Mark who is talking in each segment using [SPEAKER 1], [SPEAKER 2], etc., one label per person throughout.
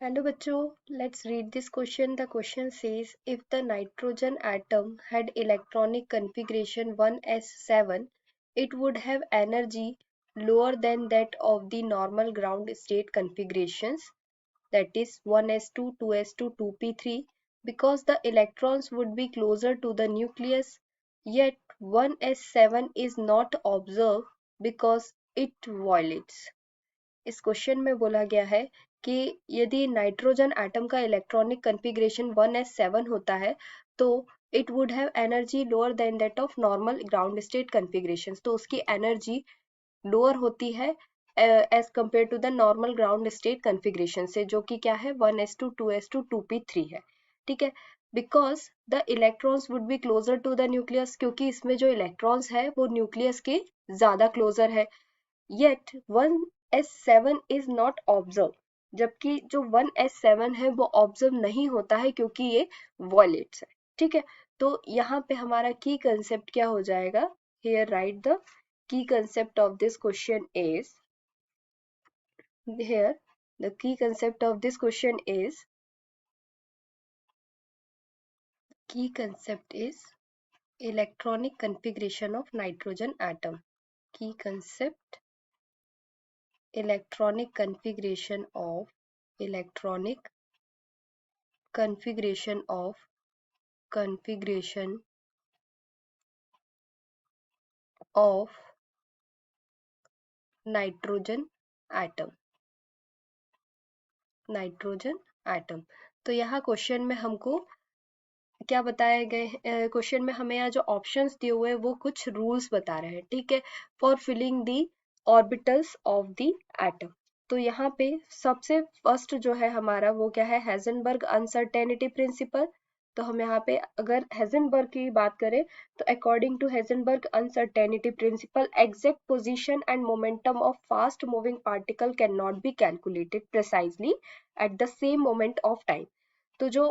[SPEAKER 1] Hello bachcho, let's read this question. The question says if the nitrogen atom had electronic configuration 1s7, it would have energy lower than that of the normal ground state configurations, that is 1s2, 2s2, 2p3, because the electrons would be closer to the nucleus, yet 1s7 is not observed because it violates. इस question में बोला गया है कि यदि nitrogen atom का electronic configuration 1s7 होता है तो it would have energy lower than that of normal ground state configurations, तो उसकी एनर्जी लोअर होती है as compare to the normal ground state configuration से, जो कि क्या है 1s2 2s2 2p3 है। ठीक है, because the electrons would be closer to the nucleus, क्योंकि इसमें जो इलेक्ट्रॉन्स है वो न्यूक्लियस के ज्यादा क्लोजर है। Yet 1s7 is not observe, जबकि जो 1s7 है वो ऑब्जर्व नहीं होता है क्योंकि ये वॉयलेट्स है। ठीक है, तो यहाँ पे हमारा की कंसेप्ट क्या हो जाएगा, here write the key concept of this question is, here the key concept of this question is, key concept is electronic configuration of nitrogen atom. Key concept, electronic configuration of, electronic configuration of, configuration of nitrogen atom, nitrogen atom. तो यहाँ question में हमको क्या बताए गए, question में हमें यहाँ जो ऑप्शंस दिए हुए हैं वो कुछ रूल्स बता रहे हैं। ठीक है, for filling the orbitals of the atom. तो यहाँ पे सबसे फर्स्ट जो है हमारा वो क्या है, हेजनबर्ग अनसर्टेनिटी प्रिंसिपल। तो हम यहाँ पे अगर हेजनबर्ग की बात करें तो according to Heisenberg uncertainty principle, exact position and momentum of fast moving particle cannot be calculated precisely at the same moment of time. तो जो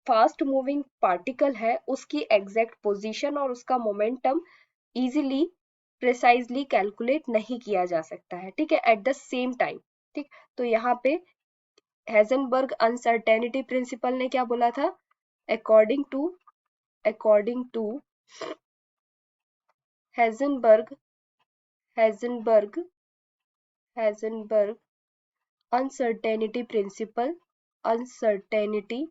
[SPEAKER 1] फास्ट मूविंग पार्टिकल है उसकी एग्जैक्ट पोजीशन और उसका मोमेंटम इजीली प्रिसाइजली कैलकुलेट नहीं किया जा सकता है। ठीक है, एट द सेम टाइम। ठीक, तो यहाँ पे हेजनबर्ग अनसर्टेनिटी प्रिंसिपल ने क्या बोला था, according to Heisenberg Heisenberg Heisenberg uncertainty principle, uncertainty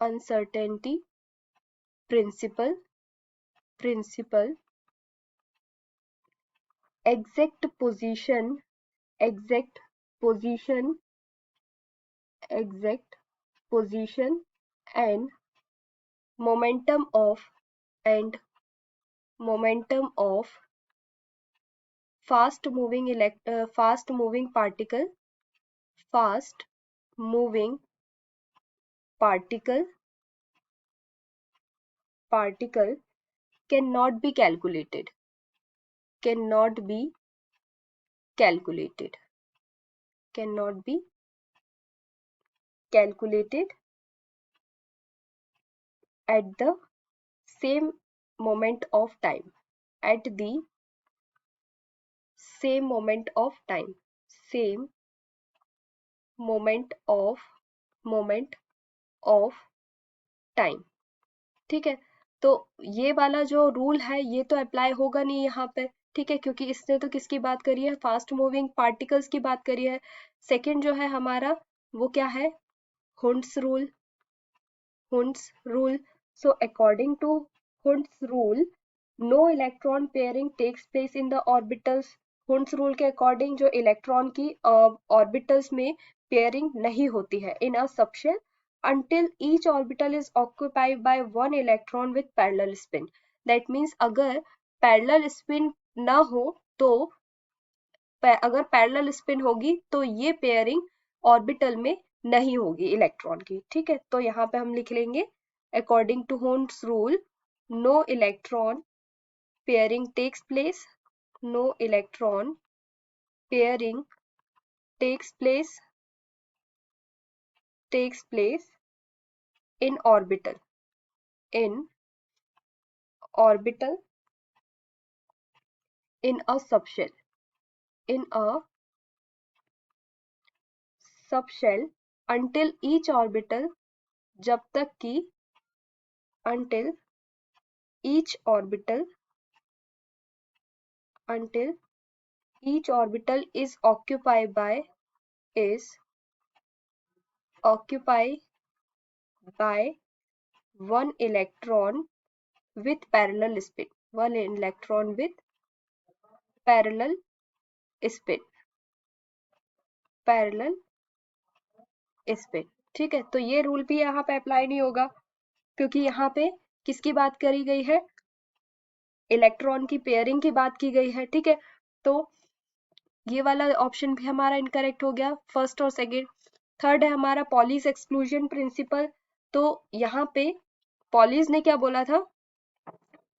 [SPEAKER 1] uncertainty principle principle exact position exact position exact position and momentum of and momentum of fast moving moving particle particle cannot be calculated cannot be calculated cannot be calculated at the same moment of time at the same moment of time same moment of moment of time. ठीक है, तो ये वाला जो rule है ये तो apply होगा नहीं यहाँ पे। ठीक है, क्योंकि इसने तो किसकी बात करी है, फास्ट मूविंग पार्टिकल्स की बात करी है। सेकंड जो है हमारा वो क्या है, Hund's rule Hund's rule. So according to Hund's rule, no electron pairing takes place in the orbitals. Hund's rule के अकॉर्डिंग जो इलेक्ट्रॉन की ऑर्बिटल्स में पेयरिंग नहीं होती है in a subshell until each orbital is occupied by one electron with parallel spin. That means अगर parallel spin ना हो तो अगर पैरेलल स्पिन होगी तो ये पेयरिंग ऑर्बिटल में नहीं होगी इलेक्ट्रॉन की। ठीक है, तो यहाँ पे हम लिख लेंगे according to Hund's rule, no electron pairing takes place, no electron pairing takes place in orbital in orbital in a subshell in a subshell until each orbital, जब तक कि until each orbital is occupied by one electron with parallel spin. Parallel spin. ठीक है, तो ये rule भी यहाँ पे अप्लाई नहीं होगा क्योंकि यहाँ पे किसकी बात करी गई है, इलेक्ट्रॉन की पेयरिंग की बात की गई है। ठीक है, तो ये वाला ऑप्शन भी हमारा इनकरेक्ट हो गया, फर्स्ट और सेकंड। थर्ड है हमारा पॉलीज एक्सक्लूजन प्रिंसिपल। तो यहाँ पे पॉलीज ने क्या बोला था,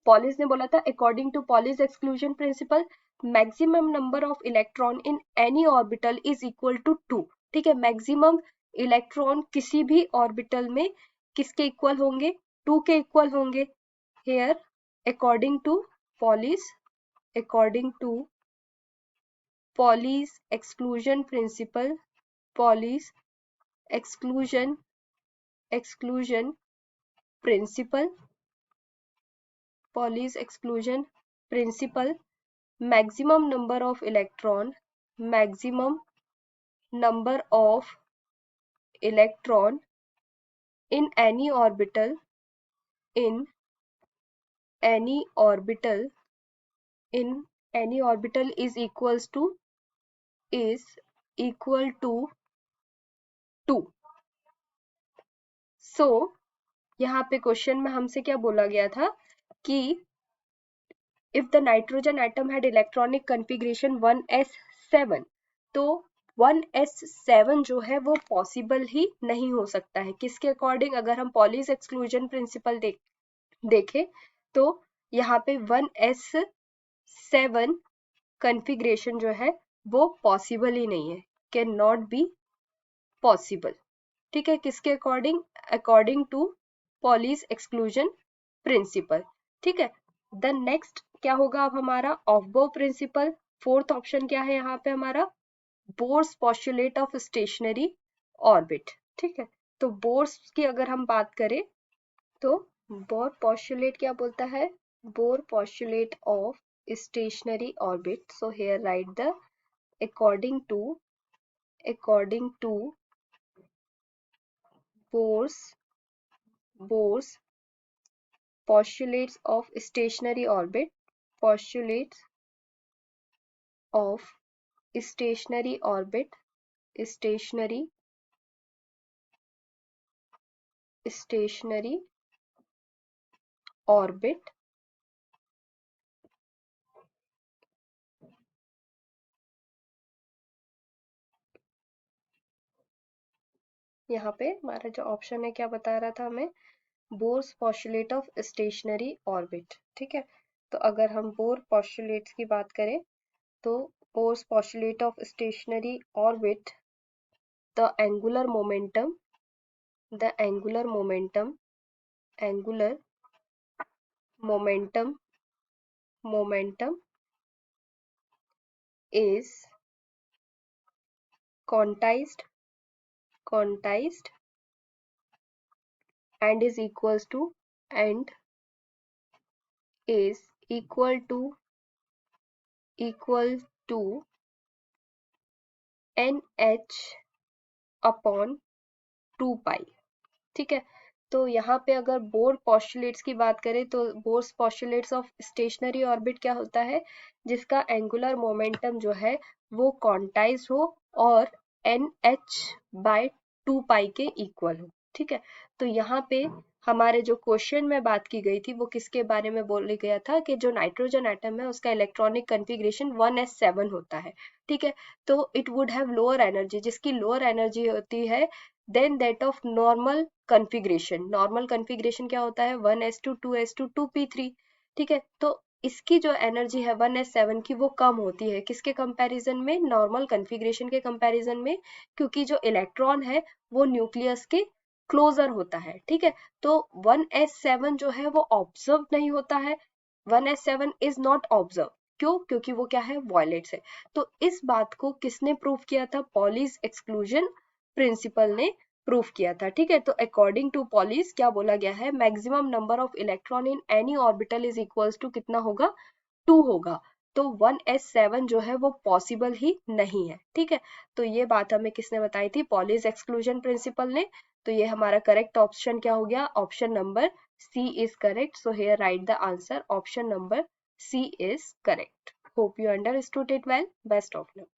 [SPEAKER 1] पॉलीज ने बोला था according to Pauli's exclusion principle maximum number of electron in any orbital is equal to 2। ठीक है, मैक्सिमम इलेक्ट्रॉन किसी भी ऑर्बिटल में किसके इक्वल होंगे, 2 के इक्वल होंगे। Here according to Pauli's exclusion principle, Pauli's exclusion principle, maximum number of electron in any orbital is equal to 2। सो यहाँ पे क्वेश्चन में हमसे क्या बोला गया था कि if the nitrogen atom had electronic configuration 1s7, तो 1s7 जो है वो पॉसिबल ही नहीं हो सकता है। किसके अकॉर्डिंग, अगर हम पॉलीज एक्सक्लूजन प्रिंसिपल देखें तो यहाँ पे 1s7 कॉन्फ़िगरेशन जो है वो पॉसिबल ही नहीं है, कैन नॉट बी पॉसिबल। ठीक है, किसके according, according to Pauli's exclusion principle. ठीक है, द नेक्स्ट क्या होगा अब हमारा, ऑफ बो प्रिंसिपल। फोर्थ ऑप्शन क्या है यहाँ पे हमारा, Bohr's postulate of stationary orbit. ठीक है, तो बोर्स की अगर हम बात करें तो बोर पॉस्टुलेट क्या बोलता है, bore postulate of stationary orbit. So here write the according to Bohr's postulates of stationary orbit, stationary orbit यहाँ पे हमारा जो ऑप्शन है क्या बता रहा था हमें, Bohr's postulate of stationary orbit. ठीक है, तो अगर हम बोर पॉस्टुलेट्स की बात करें तो Bohr's postulate of stationary orbit, the angular momentum is quantized and is equal to NH upon 2 pi. ठीक है, तो यहाँ पे अगर बोर पॉस्टुलेट्स की बात करें तो Bohr's postulates of stationary orbit क्या होता है, जिसका एंगुलर मोमेंटम जो है वो क्वांटाइज हो और NH/2 पाई के इक्वल हो। ठीक है, तो यहाँ पे हमारे जो क्वेश्चन में बात की गई थी वो किसके बारे में बोला गया था कि जो नाइट्रोजन एटम है उसका इलेक्ट्रॉनिक कॉन्फ़िगरेशन 1s7 होता है। ठीक है, तो it would have lower energy, जिसकी लोअर एनर्जी होती है then that of normal configuration. Normal configuration क्या होता है, 1s2 2s2 2p3। ठीक है, तो इसकी जो एनर्जी है 1s7 की वो कम होती है, किसके कंपैरिजन में, नॉर्मल कॉन्फ़िगरेशन के कंपैरिजन में, क्योंकि जो इलेक्ट्रॉन है वो न्यूक्लियस के क्लोजर होता है। ठीक है, तो 1s7 जो है वो ऑब्जर्व नहीं होता है, 1s7 इज नॉट ऑब्जर्व। क्यों, क्योंकि वो क्या है, वॉयलेट्स है। तो इस बात को किसने प्रूव किया था, पॉलीज एक्सक्लूजन प्रिंसिपल ने प्रूफ किया था। ठीक है, तो अकॉर्डिंग टू पॉलिस क्या बोला गया है, maximum number of electron in any orbital is equals to कितना होगा, 2 होगा। तो 1s7 जो है वो पॉसिबल ही नहीं है। ठीक है, तो ये बात हमें किसने बताई थी, पॉलिस एक्सक्लूजन प्रिंसिपल ने। तो ये हमारा करेक्ट ऑप्शन क्या हो गया, option number C is correct. So here write the answer, option number C is correct. Hope you understood it well. Best of luck.